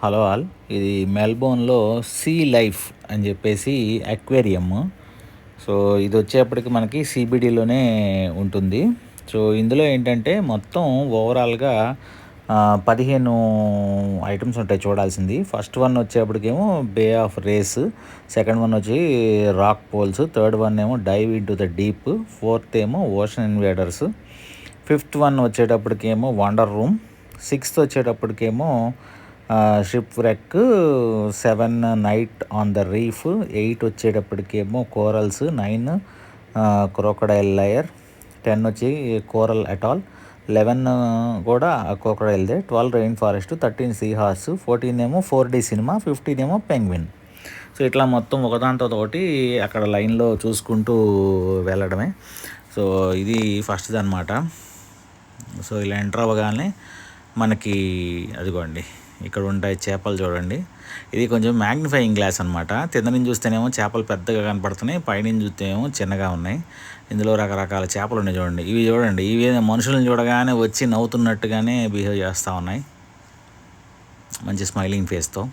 Hello all. ఇది మెల్బోర్న్‌లో see life అని చెప్పేసి అక్వేరియం. సో, ఇది వచ్చేప్పటికి మనకి సీబీడీలోనే ఉంటుంది. సో, ఇందులో ఏంటంటే మొత్తం ఓవరాల్‌గా 15 ఐటెమ్స్ ఉంటాయి చూడాల్సింది. ఫస్ట్ వన్ వచ్చేప్పటికేమో bay of rays, second one వచ్చి రాక్ పోల్స్, థర్డ్ వన్ ఏమో dive into the deep, fourth ఏమో ఓషన్ ఇన్వేడర్స్, ఫిఫ్త్ వన్ వచ్చేటప్పటికేమో వండర్ రూమ్, సిక్స్త్ వచ్చేటప్పటికేమో shipwreck, 7 night on the reef, 8 వచ్చేటప్పటికేమో కోరల్స్, 9 క్రోకడైల్ లయర్, 10 వచ్చి coral atoll, 11 కూడా క్రోకడైల్దే, 12 rainforest, 13 seahorse, 14 ఏమో 4D cinema, 15 ఏమో పెంగ్విన్. సో ఇట్లా మొత్తం ఒకదాంతో ఒకటి అక్కడ లైన్లో చూసుకుంటూ వెళ్ళడమే. సో ఇది ఫస్ట్ది అనమాట. సో ఇలా ఎంటర్ అవ్వగానే మనకి అదిగోండి ఇక్కడ ఉంటాయి చేపలు చూడండి. ఇది కొంచెం మ్యాగ్నిఫైయింగ్ గ్లాస్ అనమాట. కింద నుంచి చూస్తేనేమో చేపలు పెద్దగా కనపడుతున్నాయి, పైనుంచి చూస్తేనేమో చిన్నగా ఉన్నాయి. ఇందులో రకరకాల చేపలు ఉన్నాయి చూడండి. ఇవి చూడండి, ఇవి మనుషులను చూడగానే వచ్చి నవ్వుతున్నట్టుగానే బిహేవ్ చేస్తూ ఉన్నాయి, మంచి స్మైలింగ్ ఫేస్తో.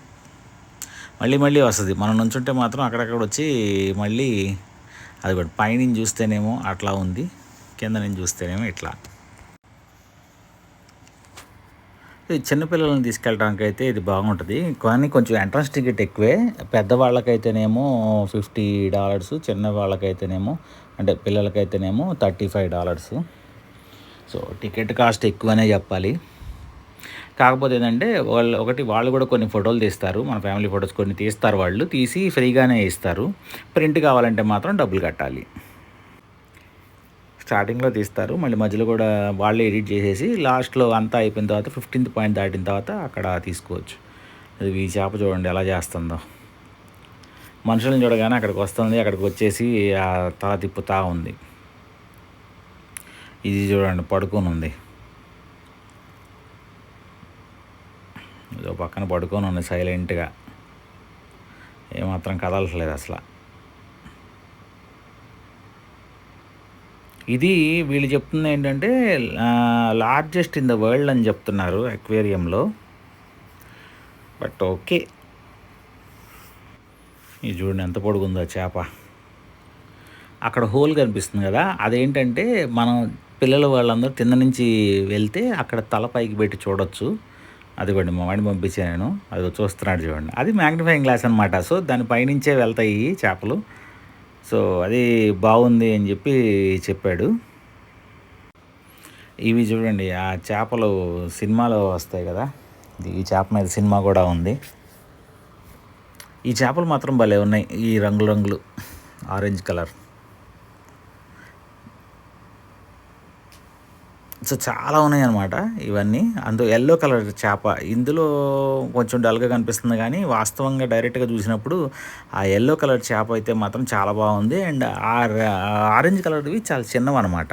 మళ్ళీ మళ్ళీ వస్తుంది. మనం నుంచుంటే మాత్రం అక్కడక్కడ వచ్చి మళ్ళీ అది కూడా పైనుంచి చూస్తేనేమో అట్లా ఉంది, కింద నుంచి చూస్తేనేమో ఇట్లా. ఇది చిన్నపిల్లలను తీసుకెళ్ళడానికి అయితే ఇది బాగుంటుంది, కానీ కొంచెం ఎంట్రన్స్ టికెట్ ఎక్కువే. పెద్దవాళ్ళకైతేనేమో $50, చిన్న వాళ్ళకైతేనేమో అంటే పిల్లలకైతేనేమో $35. సో టికెట్ కాస్ట్ ఎక్కువనే చెప్పాలి. కాకపోతే ఏంటంటే వాళ్ళు కూడా కొన్ని ఫోటోలు తీస్తారు, మన ఫ్యామిలీ ఫొటోస్ కొన్ని తీస్తారు, వాళ్ళు తీసి ఫ్రీగానే ఇస్తారు. ప్రింట్ కావాలంటే మాత్రం డబ్బులు కట్టాలి. స్టార్టింగ్లో తీస్తారు, మళ్ళీ మధ్యలో కూడా వాళ్ళే ఎడిట్ చేసేసి లాస్ట్లో అంతా అయిపోయిన తర్వాత 15th పాయింట్ దాటిన తర్వాత అక్కడ తీసుకోవచ్చు. అది ఈ చేప చూడండి ఎలా చేస్తుందో. మనుషులను చూడగానే అక్కడికి వస్తుంది, అక్కడికి వచ్చేసి ఆ తల తిప్పుతూ ఉంది. ఇది చూడండి పడుకొని ఉంది, ఇదో పక్కన పడుకొని ఉంది సైలెంట్గా, ఏమాత్రం కదలట్లేదు అసలు. ఇది వీళ్ళు చెప్తుంది ఏంటంటే లార్జెస్ట్ ఇన్ ద వరల్డ్ అని చెప్తున్నారు అక్వేరియంలో. బట్ ఓకే, ఇది చూడండి ఎంత పొడుగుందో చేప. అక్కడ హోల్ కనిపిస్తుంది కదా, అదేంటంటే మనం పిల్లలు వాళ్ళందరూ కింద నుంచి వెళ్తే అక్కడ తల పైకి పెట్టి చూడొచ్చు. అదిగోండి మా వాడిని పంపించాను నేను, అది చూస్తున్నాడు చూడండి, అది మ్యాగ్నిఫైయింగ్ గ్లాస్ అనమాట. సో దాని పైనుంచే వెళ్తాయి చేపలు. సో అది బాగుంది అని చెప్పి చెప్పాడు. ఇవి చూడండి ఆ చేపలు సినిమాలో వస్తాయి కదా, ఈ చేప మీద సినిమా కూడా ఉంది. ఈ చేపలు మాత్రం భలే ఉన్నాయి, ఈ రంగులు ఆరెంజ్ కలర్. సో చాలా ఉన్నాయి అన్నమాట ఇవన్నీ. అందులో ఎల్లో కలర్ చేప ఇందులో కొంచెం డల్గా కనిపిస్తుంది, కానీ వాస్తవంగా డైరెక్ట్గా చూసినప్పుడు ఆ ఎల్లో కలర్ చేప అయితే మాత్రం చాలా బాగుంది. అండ్ ఆరెంజ్ కలర్వి చాలా చిన్నవి అనమాట,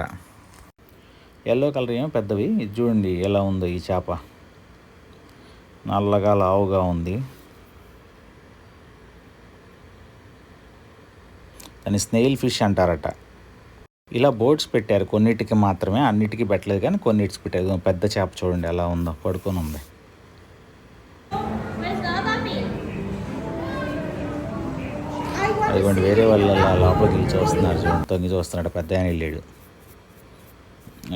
ఎల్లో కలర్ ఏమో పెద్దవి. ఇది చూడండి ఎలా ఉందో ఈ చేప, నల్లగా లావుగా ఉంది. దాన్ని స్నేయిల్ ఫిష్ అంటారట. ఇలా బోర్డ్స్ పెట్టారు, కొన్నిటికి మాత్రమే, అన్నిటికీ పెట్టలేదు, కానీ కొన్నిటికి పెట్టారు. పెద్ద చేప చూడండి ఎలా ఉందో, పడుకొని ఉంది. అదిగోండి వేరే వాళ్ళ లోపలికి వెళ్ళి చూస్తున్నారు చూడండి, తొంగి చూస్తున్నాడు. పెద్ద ఆయన వెళ్ళాడు,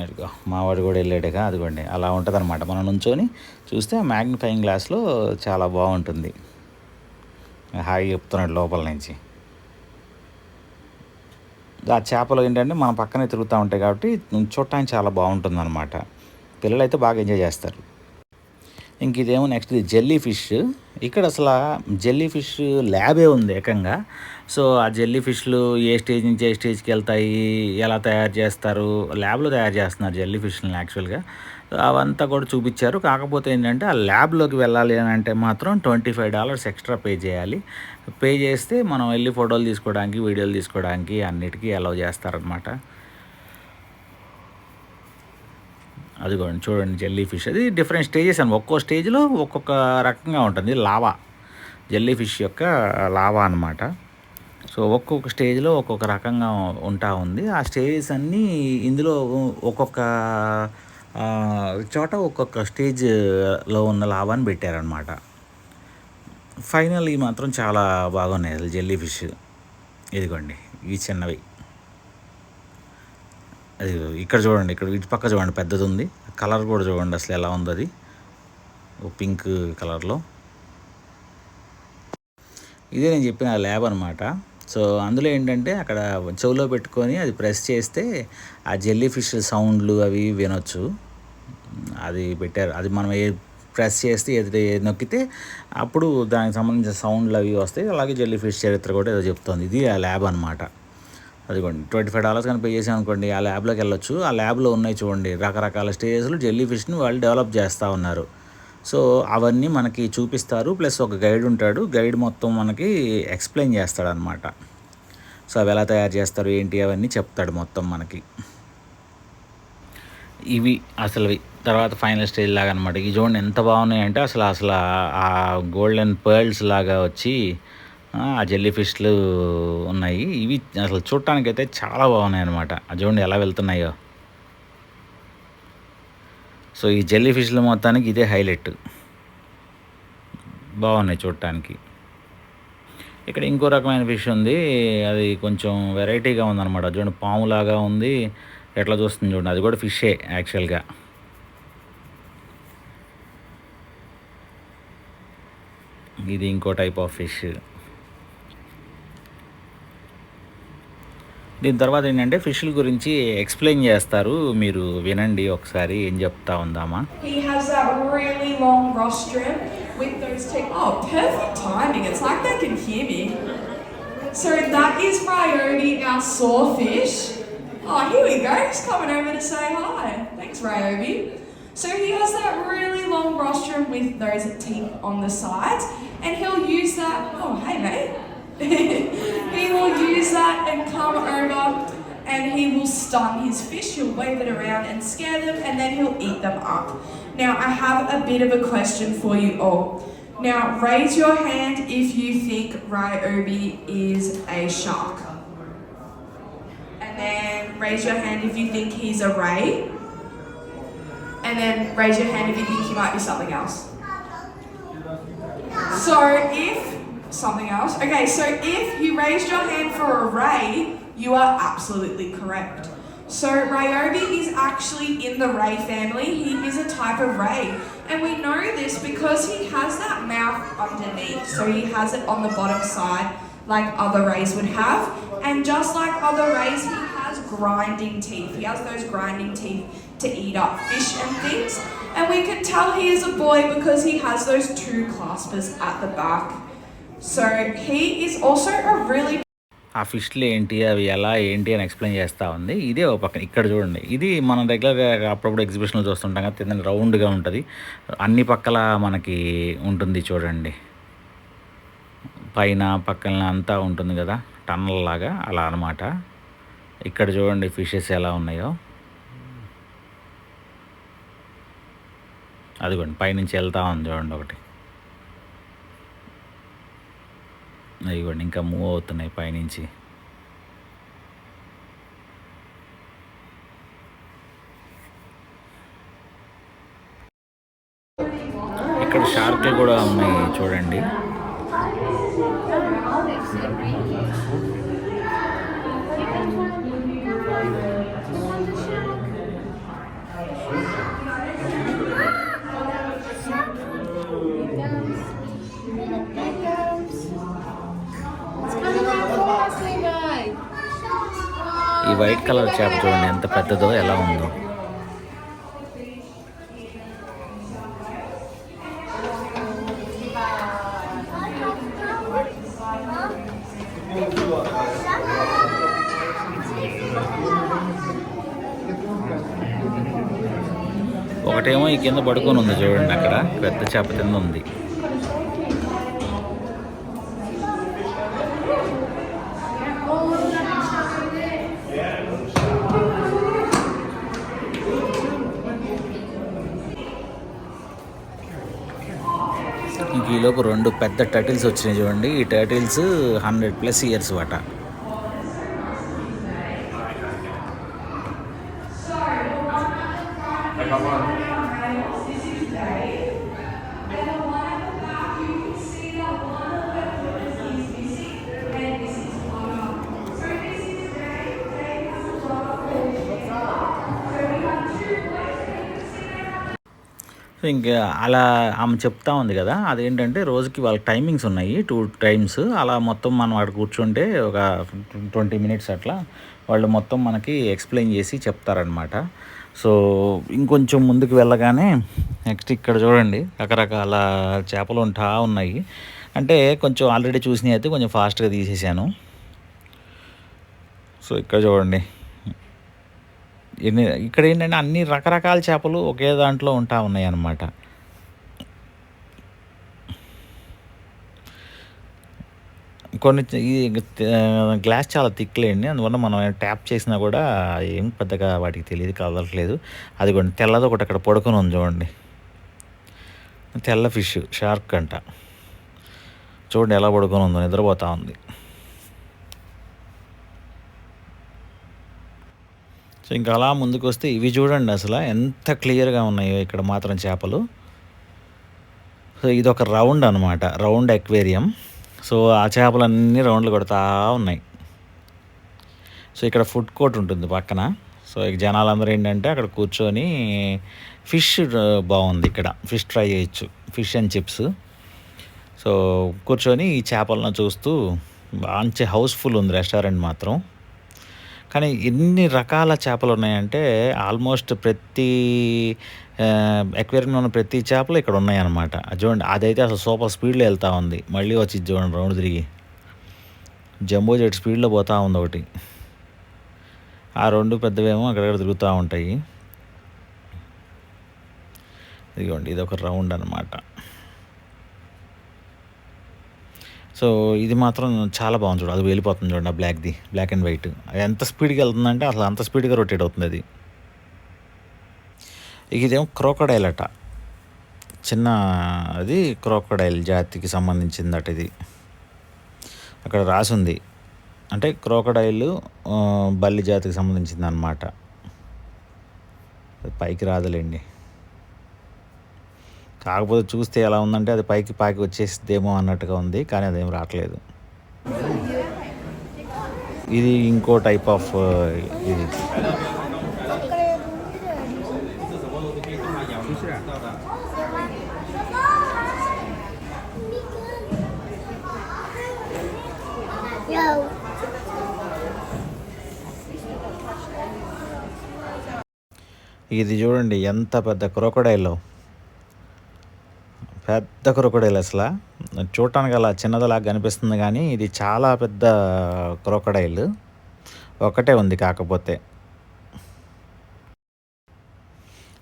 అదిగో మావాడు కూడా వెళ్ళాడుగా. అదిగోండి అలా ఉంటుంది అనమాట. మనం నుంచొని చూస్తే మ్యాగ్నిఫైయింగ్ గ్లాస్లో చాలా బాగుంటుంది. హాయి చెప్తున్నాడు లోపల నుంచి. ఆ చేపలు ఏంటంటే మన పక్కనే తిరుగుతూ ఉంటాయి కాబట్టి చూడటానికి చాలా బాగుంటుంది అనమాట. పిల్లలు అయితే బాగా ఎంజాయ్ చేస్తారు. ఇంక ఇదేమో నెక్స్ట్ జెల్లీ ఫిష్. ఇక్కడ అసలు జెల్లీ ఫిష్ ల్యాబే ఉంది ఏకంగా. సో ఆ జెల్లీ ఫిష్లు ఏ స్టేజ్ నుంచి ఏ స్టేజ్కి వెళ్తాయి, ఎలా తయారు చేస్తారు, ల్యాబ్లో తయారు చేస్తున్నారు జెల్లీ ఫిష్ని యాక్చువల్గా. అవంతా కూడా చూపించారు. కాకపోతే ఏంటంటే ఆ ల్యాబ్లోకి వెళ్ళాలి అని అంటే మాత్రం $25 ఎక్స్ట్రా పే చేయాలి. పే చేస్తే మనం వెళ్ళి ఫోటోలు తీసుకోవడానికి, వీడియోలు తీసుకోవడానికి అన్నిటికీ అలౌ చేస్తారనమాట. అదిగోండి చూడండి జెల్లీ ఫిష్. అది డిఫరెంట్ స్టేజెస్ అని, ఒక్కో స్టేజ్లో ఒక్కొక్క రకంగా ఉంటుంది. లావా, జెల్లీ ఫిష్ యొక్క లావా అనమాట. సో ఒక్కొక్క స్టేజ్లో ఒక్కొక్క రకంగా ఉంటా ఉంది. ఆ స్టేజెస్ అన్నీ ఇందులో ఒక్కొక్క చోట ఒక్కొక్క స్టేజ్లో ఉన్న లావాని పెట్టారనమాట. ఫైనల్ ఈ మాత్రం చాలా బాగున్నాయి అసలు జెల్లీ ఫిష్. ఇదిగోండి ఇవి చిన్నవి. అది ఇక్కడ చూడండి, ఇక్కడ ఇటు పక్క చూడండి పెద్దది ఉంది. కలర్ కూడా చూడండి అసలు ఎలా ఉంది అది, ఓ పింక్ కలర్లో. ఇదే నేను చెప్పిన ల్యాబ్ అనమాట. సో అందులో ఏంటంటే అక్కడ చెవులో పెట్టుకొని అది ప్రెస్ చేస్తే ఆ జెల్లీ ఫిష్ సౌండ్లు అవి వినొచ్చు. అది పెట్టారు, అది మనం ప్రెస్ చేస్తే ఏది నొక్కితే అప్పుడు దానికి సంబంధించిన సౌండ్లు అవి వస్తాయి. అలాగే జెల్లీ ఫిష్ చరిత్ర కూడా ఏదో చెప్తుంది. ఇది ఆ ల్యాబ్ అనమాట. అదిగోండి $25 కానీ పే చేసాం అనుకోండి ఆ ల్యాబ్లోకి వెళ్ళొచ్చు. ఆ ల్యాబ్లో ఉన్నాయి చూడండి రకరకాల స్టేజ్లు జెల్లీ ఫిష్ని వాళ్ళు డెవలప్ చేస్తూ ఉన్నారు. సో అవన్నీ మనకి చూపిస్తారు, ప్లస్ ఒక గైడ్ ఉంటాడు. గైడ్ మొత్తం మనకి ఎక్స్ప్లెయిన్ చేస్తాడనమాట. సో అవి ఎలా తయారు చేస్తారు ఏంటి అవన్నీ చెప్తాడు మొత్తం మనకి. ఇవి అసలువి తర్వాత ఫైనల్ స్టేజ్ లాగా అనమాట. ఈ చూడండి ఎంత బాగున్నాయంటే అసలు అసలు ఆ గోల్డెన్ పర్ల్స్ లాగా వచ్చి ఆ జెల్లీ ఫిష్లు ఉన్నాయి. ఇవి అసలు చూడటానికైతే చాలా బాగున్నాయి అనమాట. చూడండి ఎలా వెళ్తున్నాయో. సో ఈ జెల్లీ ఫిష్లు మొత్తానికి ఇదే హైలైట్, బాగున్నాయి చూడటానికి. ఇక్కడ ఇంకో రకమైన ఫిష్ ఉంది, అది కొంచెం వెరైటీగా ఉందన్నమాట. చూడండి పాములాగా ఉంది, ఎట్లా చూస్తుంది చూడండి. అది కూడా ఫిషే యాక్చువల్గా. ఇది ఇంకో టైప్ ఆఫ్ ఫిష్. దీని తర్వాత ఏంటంటే ఫిష్ల గురించి ఎక్స్ప్లెయిన్ చేస్తారు, మీరు వినండి ఒకసారి ఏం చెప్తా ఉందామా. He has that really long rostrum with those teeth. Oh, perfect timing. It's like they can hear me. So that is Ryobi, our sawfish. Oh, here we go. He's coming over to say hi. Thanks, Ryobi. So he has that really long rostrum with those teeth on the sides, and he'll use that. Oh, hey, mate. He will use that and come over and he will stun his fish. He'll wave it around and scare them, and then he'll eat them up. Now, I have a bit of a question for you all. Now, raise your hand if you think Ryobi is a shark. And then raise your hand if you think he's a ray. And then raise your hand if you think he might be something else. So if something else. Okay, so if you raised your hand for a ray, you are absolutely correct. So Ryobi is actually in the ray family. He is a type of ray. And we know this because he has that mouth underneath. So he has it on the bottom side like other rays would have. And just like other rays, he has grinding teeth. He has those grinding teeth to eat up fish and things. And we can tell he is a boy because he has those two claspers at the back. So he is also a really ఆ ఫిష్లు ఏంటి అవి ఎలా ఏంటి అని explain చేస్తూ ఉంది. ఇదే ఒక పక్కన ఇక్కడ చూడండి, ఇది మనం రెగ్యులర్గా అప్పుడప్పుడు ఎగ్జిబిషన్లో చూస్తుంటాం కదా, తిందని రౌండ్గా ఉంటుంది, అన్ని పక్కల మనకి ఉంటుంది చూడండి, పైన పక్కన అంతా ఉంటుంది కదా టన్నల్ లాగా, అలా అనమాట. ఇక్కడ చూడండి ఫిషెస్ ఎలా ఉన్నాయో, అదిగోండి పైనుంచి వెళ్తా ఉంది చూడండి ఒకటి, ఇవ్వండి ఇంకా మూవ్ అవుతున్నాయి పైనుంచి. ఇక్కడ షార్క్లు కూడా ఉన్నాయి చూడండి. ఈ వైట్ కలర్ చేప చూడండి ఎంత పెద్దదో, ఎలా ఉందో. ఒకటేమో ఈ కింద పడుకొని ఉంది చూడండి, అక్కడ పెద్ద చేప కింద ఉంది. ఇంక ఈలోపు 2 పెద్ద టర్టిల్స్ వచ్చినాయి చూడండి. ఈ టర్టిల్స్ 100+ ఇయర్స్ వాట. ఇంకా అలా ఆమె చెప్తా ఉంది కదా, అదేంటంటే రోజుకి వాళ్ళ టైమింగ్స్ ఉన్నాయి 2 టైమ్స్. అలా మొత్తం మనం అక్కడ కూర్చుంటే ఒక 20 మినిట్స్ అట్లా వాళ్ళు మొత్తం మనకి ఎక్స్ప్లెయిన్ చేసి చెప్తారనమాట. సో ఇంకొంచెం ముందుకు వెళ్ళగానే నెక్స్ట్ ఇక్కడ చూడండి రకరకాల చేపలు ఉంటా ఉన్నాయి. అంటే కొంచెం ఆల్రెడీ చూసినవి అయితే కొంచెం ఫాస్ట్గా తీసేసాను. సో ఇక్కడ చూడండి ఇక్కడ ఏంటంటే అన్ని రకరకాల చేపలు ఒకే దాంట్లో ఉంటా ఉన్నాయి అన్నమాట. కొన్ని ఈ గ్లాస్ చాలా థిక్లేండి, అందువల్ల మనం ట్యాప్ చేసినా కూడా ఏం పెద్దగా వాటికి తెలియదు, కదలట్లేదు. అది కూడా తెల్లది ఒకటి అక్కడ పడుకొని ఉంది చూడండి, తెల్ల ఫిష్ షార్క్ అంట. చూడండి ఎలా పడుకొని ఉందో, నిద్రపోతూ ఉంది. సో ఇంకా అలా ముందుకు వస్తే ఇవి చూడండి అసలు ఎంత క్లియర్గా ఉన్నాయో ఇక్కడ మాత్రం చేపలు. సో ఇది ఒక రౌండ్ అనమాట, రౌండ్ అక్వేరియం. సో ఆ చేపలన్నీ రౌండ్లు కొడతా ఉన్నాయి. సో ఇక్కడ ఫుడ్ కోర్ట్ ఉంటుంది పక్కన. సో ఇక జనాలందరూ ఏంటంటే అక్కడ కూర్చొని ఫిష్ బాగుంది, ఇక్కడ ఫిష్ ట్రై చేయొచ్చు, ఫిష్ అండ్ చిప్స్. సో కూర్చొని ఈ చేపలను చూస్తూ మంచి హౌస్ఫుల్ ఉంది రెస్టారెంట్ మాత్రం. కానీ ఎన్ని రకాల చేపలు ఉన్నాయంటే ఆల్మోస్ట్ ప్రతి అక్వేరియంలో ఉన్న ప్రతి చేపలు ఇక్కడ ఉన్నాయన్నమాట. చూడండి అదైతే అసలు సూపర్ స్పీడ్లో వెళ్తూ ఉంది, మళ్ళీ వచ్చి చూడండి రౌండ్ తిరిగి జంబో జెట్ స్పీడ్లో పోతూ ఉంది ఒకటి. ఆ రెండు పెద్దవేమో అక్కడక్కడ తిరుగుతూ ఉంటాయి. ఇదిగోండి ఇది ఒక రౌండ్ అనమాట. సో ఇది మాత్రం చాలా బాగుంది చూడండి, అది వెళ్ళిపోతుంది చూడండి, ఆ బ్లాక్ది, బ్లాక్ అండ్ వైట్. అది ఎంత స్పీడ్గా వెళ్తుందంటే అసలు అంత స్పీడ్గా రొటేట్ అవుతుంది అది. ఇదేమో క్రోకోడైల్ అట, చిన్న అది క్రోకోడైల్ జాతికి సంబంధించిందట ఇది. అక్కడ రాసి ఉంది అంటే క్రోకోడైల్ బల్లి జాతికి సంబంధించింది అనమాట. పైకి రాదులేండి, కాకపోతే చూస్తే ఎలా ఉందంటే అది పైకి పాకి వచ్చేసిద్దేమో అన్నట్టుగా ఉంది, కానీ అదేం రావట్లేదు. ఇది ఇంకో టైప్ ఆఫ్ ఇది. ఇది చూడండి ఎంత పెద్ద క్రోకోడైల్, పెద్ద క్రోకోడైల్. అసలు చూడటానికి అలా చిన్నదిలాగా కనిపిస్తుంది కానీ ఇది చాలా పెద్ద క్రోకోడైల్. ఒకటే ఉంది కాకపోతే.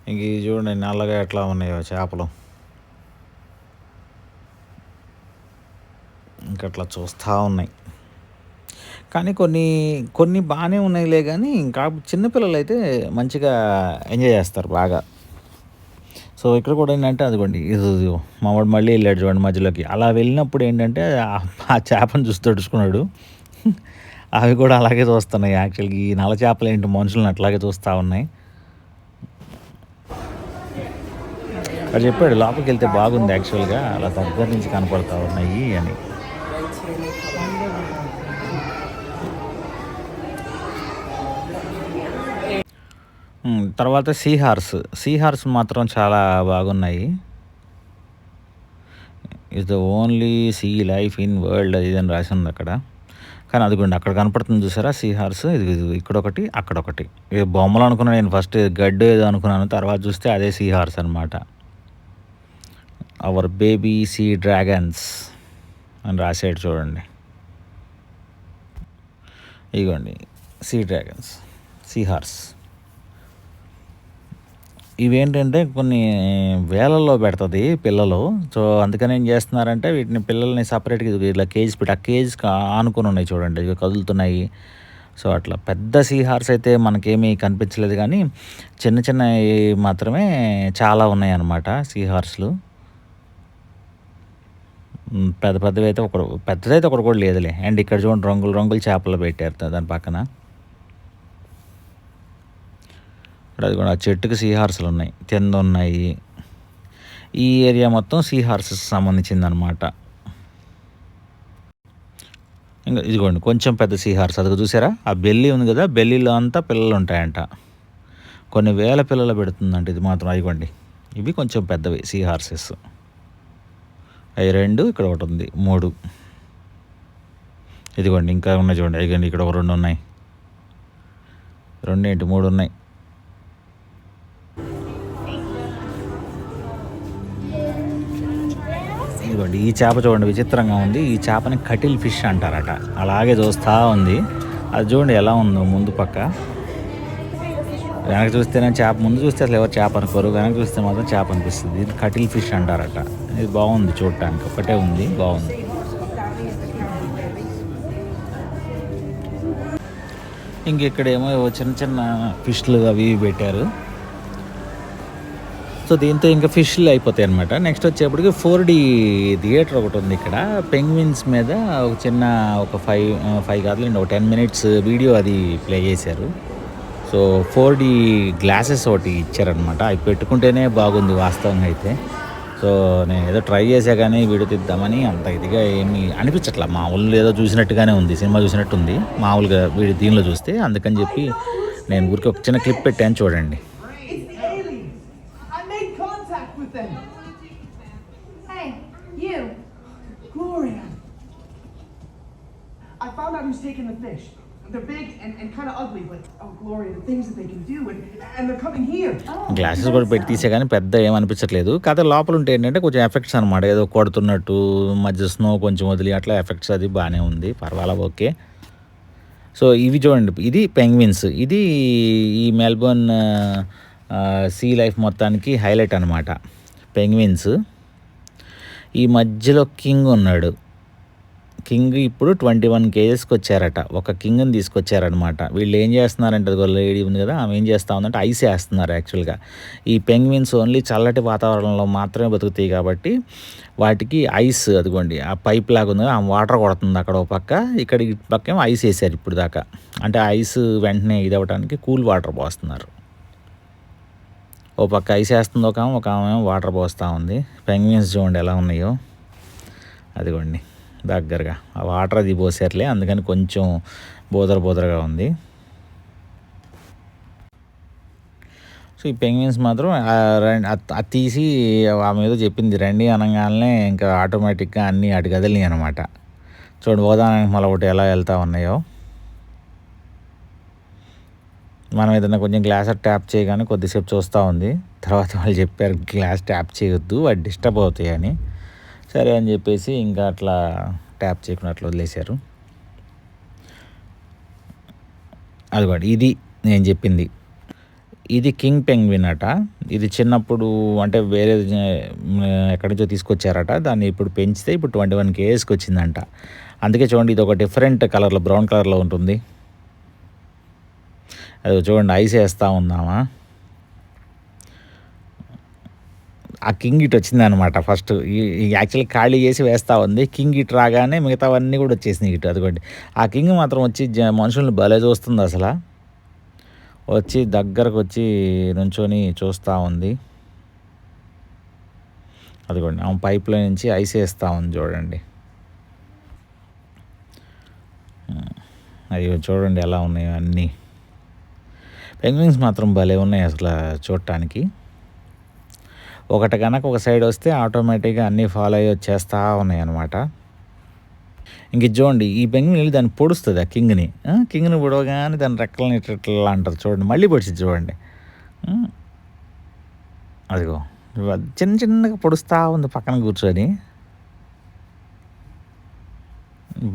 ఇంక ఇది చూడండి నల్లగా ఎట్లా ఉన్నాయో చేపలు, ఇంకట్లా చూస్తూ ఉన్నాయి. కానీ కొన్ని బాగానే ఉన్నాయిలే, కానీ ఇంకా చిన్నపిల్లలు అయితే మంచిగా ఎంజాయ్ చేస్తారు బాగా. సో ఇక్కడ కూడా ఏంటంటే అదిగోండి ఇది మావాడు మళ్ళీ వెళ్ళాడు చూడండి మధ్యలోకి. అలా వెళ్ళినప్పుడు ఏంటంటే ఆ చేపను చూసి తడుచుకున్నాడు. అవి కూడా అలాగే చూస్తున్నాయి. యాక్చువల్గా ఈ నల్ల చేపలు ఏంటి మనుషులను అట్లాగే చూస్తూ ఉన్నాయి. అది చెప్పాడు లోపలికి వెళ్తే బాగుంది యాక్చువల్గా, అలా దగ్గర నుంచి కనపడతా ఉన్నాయి అని. తర్వాత సీ హార్స్ మాత్రం చాలా బాగున్నాయి. Is the only sea life in world ఇదని రాసి ఉంది అక్కడ. కానీ అదిగోండి అక్కడ కనపడుతుంది చూసారా సీ హార్స్, ఇది ఇక్కడొకటి అక్కడొకటి. ఇది బొమ్మలు అనుకున్నాను నేను, ఫస్ట్ గడ్డు ఏదో అనుకున్నాను, తర్వాత చూస్తే అదే సీ హార్స్ అనమాట. అవర్ బేబీ సీ డ్రాగన్స్ అని రాసాడు చూడండి. ఇదిగోండి సీ డ్రాగన్స్, సీ హార్స్. ఇవేంటంటే కొన్ని వేలల్లో పెడుతుంది పిల్లలు. సో అందుకని ఏం చేస్తున్నారంటే వీటిని పిల్లల్ని సపరేట్గా ఇట్లా కేజ్ పెట్టి ఆ కేజ్కి ఆనుకొని ఉన్నాయి చూడండి, ఇవి కదులుతున్నాయి. సో అట్లా పెద్ద సీ హార్స్ అయితే మనకేమీ కనిపించలేదు, కానీ చిన్న చిన్నవి మాత్రమే చాలా ఉన్నాయి అన్నమాట సీ హార్స్లు. పెద్దదైతే ఒకటి కూడా లేదులే. అండ్ ఇక్కడ చూడండి రంగులు రంగులు చేపలు పెట్టారు దాని పక్కన. అది కూడా ఆ చెట్టుకి సీ హార్స్లు ఉన్నాయి, కింద ఉన్నాయి. ఈ ఏరియా మొత్తం సీ హార్సెస్ సంబంధించింది అనమాట. ఇంకా ఇదిగోండి కొంచెం పెద్ద సీ హార్స్, అది చూసారా ఆ బెల్లి ఉంది కదా, బెల్లీలో అంతా పిల్లలు ఉంటాయంట. కొన్ని వేల పిల్లలు పెడుతుందంట ఇది మాత్రం. ఇదిగోండి ఇవి కొంచెం పెద్దవి సీ హార్సెస్. అవి 2, ఇక్కడ ఒకటి ఉంది 3. ఇదిగోండి ఇంకా ఉన్నాయి చూడండి. ఇదిగోండి ఇక్కడ ఒక 2 ఉన్నాయి. 2 ఏంటి 3 ఉన్నాయి. ఇదిగోండి ఈ చేప చూడండి విచిత్రంగా ఉంది. ఈ చేపని కటిల్ ఫిష్ అంటారట. అలాగే చూస్తూ ఉంది. అది చూడండి ఎలా ఉందో ముందు పక్క. వెనక చూస్తేనే చేప, ముందు చూస్తే అసలు ఎవరు చేప అనుకోరు, వెనక చూస్తే మాత్రం చేప అనిపిస్తుంది. ఇది కటిల్ ఫిష్ అంటారట. ఇది బాగుంది చూడటానికి, ఒకటే ఉంది బాగుంది. ఇంకెక్కడేమో చిన్న చిన్న ఫిష్లు అవి పెట్టారు. సో దీంతో ఇంకా ఫిష్లు అయిపోతాయి అనమాట. నెక్స్ట్ వచ్చేప్పటికి 4D థియేటర్ ఒకటి ఉంది ఇక్కడ. పెంగ్విన్స్ మీద ఒక చిన్న ఒక 5 కాదులేండి, ఒక 10 minutes వీడియో అది ప్లే చేశారు. సో 4D గ్లాసెస్ ఒకటి ఇచ్చారనమాట. అవి పెట్టుకుంటేనే బాగుంది వాస్తవంగా అయితే. సో నేను ఏదో ట్రై చేసా కానీ వీడియో తీద్దామని అంత ఇదిగా ఏమీ అనిపించట్లా. మామూలు ఏదో చూసినట్టుగానే ఉంది, సినిమా చూసినట్టు ఉంది మామూలుగా దీనిలో చూస్తే. అందుకని చెప్పి నేను ఊరికి ఒక చిన్న క్లిప్ పెట్టాను చూడండి. Hey, you. Gloria. I found out who's taking the fish. They're big and kind of ugly, but oh, Gloria, the things that they can do, and they're coming here. Glasses కూడా పెట్టి తీసే కానీ పెద్ద ఏమనిపించట్లేదు. కాకపోతే లోపల ఉంటే ఏంటంటే కొంచెం ఎఫెక్ట్స్ అనమాట. ఏదో కొడుతున్నట్టు, మధ్య స్నో కొంచెం వదిలి అట్లా ఎఫెక్ట్స్ అది బాగానే ఉంది, పర్వాలేదు ఓకే. సో ఇవి చూడండి, ఇది పెంగ్విన్స్. ఇది ఈ మెల్బోర్న్ సీ లైఫ్ మొత్తానికి హైలైట్ అనమాట. పెంగ్విన్స్. ఈ మధ్యలో కింగ్ ఉన్నాడు. కింగ్ ఇప్పుడు 21 kgsకి వచ్చారట. ఒక కింగ్ని తీసుకొచ్చారనమాట. వీళ్ళు ఏం చేస్తున్నారంటే, అది లేడీ ఉంది కదా, ఆమె ఏం చేస్తూ ఉందంటే ఐస్ వేస్తున్నారు యాక్చువల్గా. ఈ పెంగ్విన్స్ ఓన్లీ చల్లటి వాతావరణంలో మాత్రమే బతుకుతాయి కాబట్టి వాటికి ఐస్, అదిగోండి ఆ పైప్ లాగా ఉంది, ఆ వాటర్ కొడుతుంది అక్కడ ఒక పక్క, ఇక్కడ ఈ పక్క ఏమో ఐస్ వేసారు ఇప్పుడు దాకా. అంటే ఐస్ వెంటనే ఇది అవ్వడానికి కూల్ వాటర్ పోస్తున్నారు. ఓ పక్క ఐస్ వేస్తుంది ఒక ఆమె వాటర్ పోస్తూ ఉంది. పెంగ్విన్స్ చూడండి ఎలా ఉన్నాయో, అదిగోండి దగ్గరగా ఆ వాటర్ అది పోసారులే, అందుకని కొంచెం బోదరగా ఉంది. సో ఈ పెంగ్విన్స్ మాత్రం అది తీసి ఆమె ఏదో చెప్పింది రండి అనగానే ఇంకా ఆటోమేటిక్గా అన్నీ అటు కదిలినాయి అనమాట. చూడండి ఓదానానికి మళ్ళీ ఒకటి ఎలా వెళ్తూ ఉన్నాయో. మనం ఏదైనా కొంచెం గ్లాస్ ట్యాప్ చేయగానే కొద్దిసేపు చూస్తూ ఉంది. తర్వాత వాళ్ళు చెప్పారు గ్లాస్ ట్యాప్ చేయొద్దు, అది డిస్టర్బ్ అవుతాయి అని. సరే అని చెప్పేసి ఇంకా అట్లా ట్యాప్ చేయకుండా అట్లా వదిలేశారు. అదిగోండి ఇది నేను చెప్పింది. ఇది కింగ్ పెంగ్విన్ అట. ఇది చిన్నప్పుడు అంటే వేరే ఎక్కడి నుంచో తీసుకొచ్చారట. దాన్ని ఇప్పుడు పెంచితే ఇప్పుడు 21 kgsకి వచ్చిందంట. అందుకే చూడండి ఇది ఒక డిఫరెంట్ కలర్లో, బ్రౌన్ కలర్లో ఉంటుంది. అది చూడండి ఐస్ వేస్తూ ఉందామా. ఆ కింగ్ ఇట్ వచ్చింది అనమాట. ఫస్ట్ యాక్చువల్లీ ఖాళీ చేసి వేస్తూ ఉంది. కింగ్ ఇట్ రాగానే మిగతావన్నీ కూడా వచ్చేసినాయి ఇటు. అదిగోండి ఆ కింగ్ మాత్రం వచ్చి మనుషుల్ని భలే చూస్తుంది అసలు. వచ్చి దగ్గరకు వచ్చి నుంచొని చూస్తూ ఉంది. అదిగోండి ఆమె పైప్లో నుంచి ఐస్ వేస్తూ ఉంది చూడండి. అయ్యో చూడండి ఎలా ఉన్నాయో అన్నీ. పెంగ్విన్స్ మాత్రం భలే ఉన్నాయి అసలు చూడటానికి. ఒకటి కనుక ఒక సైడ్ వస్తే ఆటోమేటిక్గా అన్నీ ఫాలో అయ్యి వచ్చేస్తూ ఉన్నాయి అన్నమాట. ఇంక చూడండి ఈ పెంగ్విన్ వెళ్ళి దాన్ని పొడుస్తుంది, ఆ కింగ్ని పొడవగానే దాని రెక్కలని ఇట్లా అంటారు చూడండి. మళ్ళీ పొడిచింది చూడండి. అదిగో చిన్నగా పొడుస్తూ ఉంది పక్కన కూర్చొని.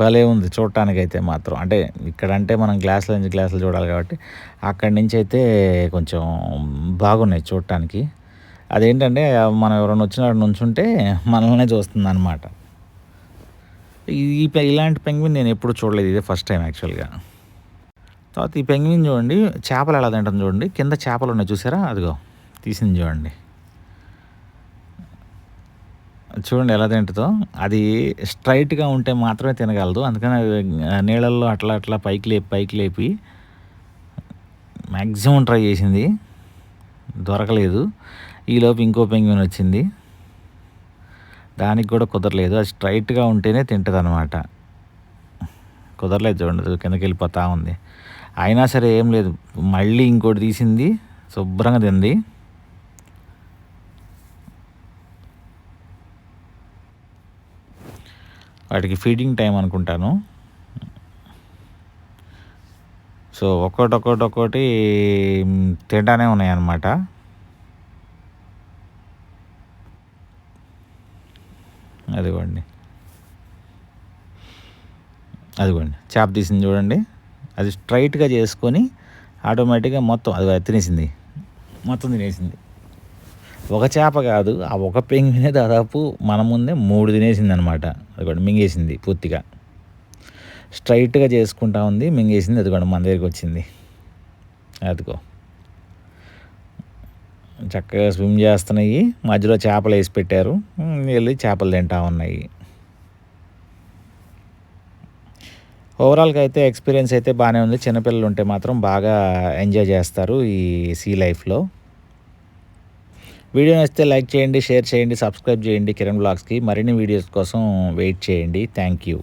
భలే ఉంది చూడటానికైతే మాత్రం. అంటే ఇక్కడంటే మనం గ్లాసుల నుంచి గ్లాసులు చూడాలి కాబట్టి అక్కడి నుంచి అయితే కొంచెం బాగున్నాయి చూడటానికి. అదేంటంటే మనం ఎవరైనా వచ్చినప్పుడు నుంచుంటే మనల్నే చూస్తుంది అనమాట. ఇలాంటి పెంగ్విన్ నేను ఎప్పుడు చూడలేదు, ఇదే ఫస్ట్ టైం యాక్చువల్గా. తర్వాత ఈ పెంగ్విన్ చూడండి చేపలు ఎలా తింటుంది చూడండి. కింద చేపలు ఉన్నాయి చూసారా, అదిగో తీసింది చూడండి. చూడండి ఎలా తింటుందో. అది స్ట్రైట్గా ఉంటే మాత్రమే తినగలదు. అందుకని నీళ్ళల్లో అట్లా పైకి లేపి మ్యాక్సిమం ట్రై చేసింది, దొరకలేదు. ఈలోపు ఇంకో పెంగ్విన్ వచ్చింది, దానికి కూడా కుదరలేదు. అది స్ట్రైట్గా ఉంటేనే తింటుంది అనమాట. కుదరలేదు చూడండి, కిందకి వెళ్ళిపోతూ ఉంది. అయినా సరే ఏం లేదు, మళ్ళీ ఇంకోటి తీసింది, శుభ్రంగా తింది. వాటికి ఫీడింగ్ టైం అనుకుంటాను. సో ఒక్కోటి తింటానే ఉన్నాయన్నమాట. అదిగోండి చేప తీసింది చూడండి. అది స్ట్రైట్గా చేసుకొని ఆటోమేటిక్గా మొత్తం అది తినేసింది, మొత్తం తినేసింది. ఒక చేప కాదు, ఆ ఒక పెంగ్వినే దాదాపు మన ముందే 3 తినేసింది అనమాట. అదిగోండి మింగేసింది పూర్తిగా. స్ట్రైట్గా చేసుకుంటా ఉంది, మింగేసింది. అదిగోండి మన దగ్గరికి వచ్చింది. అదిగో చక్కగా స్విమ్ చేస్తున్నాయి, మధ్యలో చేపలు వేసి పెట్టారు, వెళ్ళి చేపలు తింటా ఉన్నాయి. ఓవరాల్గా అయితే ఎక్స్పీరియన్స్ అయితే బాగానే ఉంది. చిన్నపిల్లలు ఉంటే మాత్రం బాగా ఎంజాయ్ చేస్తారు ఈ సీ లైఫ్లో. వీడియో నచ్చితే లైక్ చేయండి, షేర్ చేయండి, సబ్స్క్రైబ్ చేయండి కిరణ్ బ్లాగ్స్కి. మరిన్ని వీడియోస్ కోసం వెయిట్ చేయండి. Thank you.